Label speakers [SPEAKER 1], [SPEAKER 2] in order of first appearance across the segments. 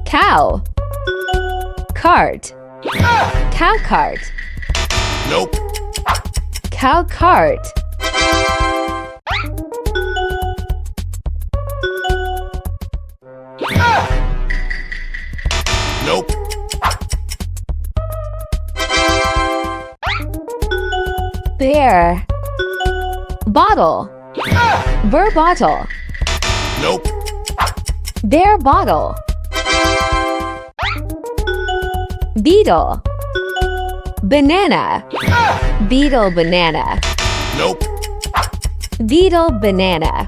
[SPEAKER 1] Cow. Cart. Cow cart.
[SPEAKER 2] Nope.
[SPEAKER 1] Cow cart.
[SPEAKER 2] Nope.
[SPEAKER 1] Bear. Bottle. Bear bottle.
[SPEAKER 2] Nope.
[SPEAKER 1] Bear bottle. Beetle. Banana. Beetle banana.
[SPEAKER 2] Nope.
[SPEAKER 1] Beetle banana.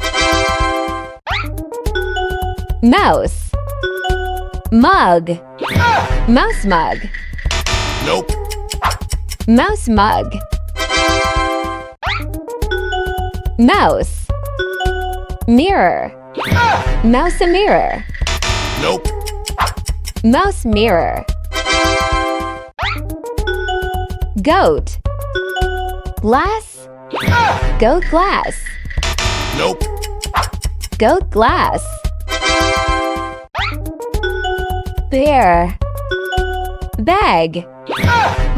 [SPEAKER 1] Mouse. Mug. Mouse mug.
[SPEAKER 2] Nope.
[SPEAKER 1] Mouse mug. Mouse. Mirror. Mouse a mirror.
[SPEAKER 2] Nope.
[SPEAKER 1] Mouse mirror. Goat. Glass. Goat glass.
[SPEAKER 2] Nope.
[SPEAKER 1] Goat glass. Bear. Bag.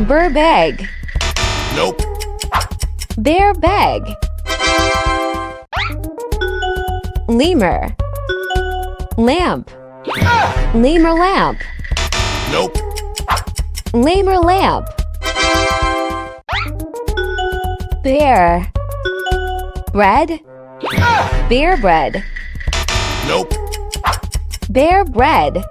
[SPEAKER 1] Bear bag.
[SPEAKER 2] Nope.
[SPEAKER 1] Bear bag. Lemur. Lamp. Lemur lamp.
[SPEAKER 2] Nope.
[SPEAKER 1] Lemur lamp. Bear. Bread. Bear bread.
[SPEAKER 2] Nope.
[SPEAKER 1] Bear bread.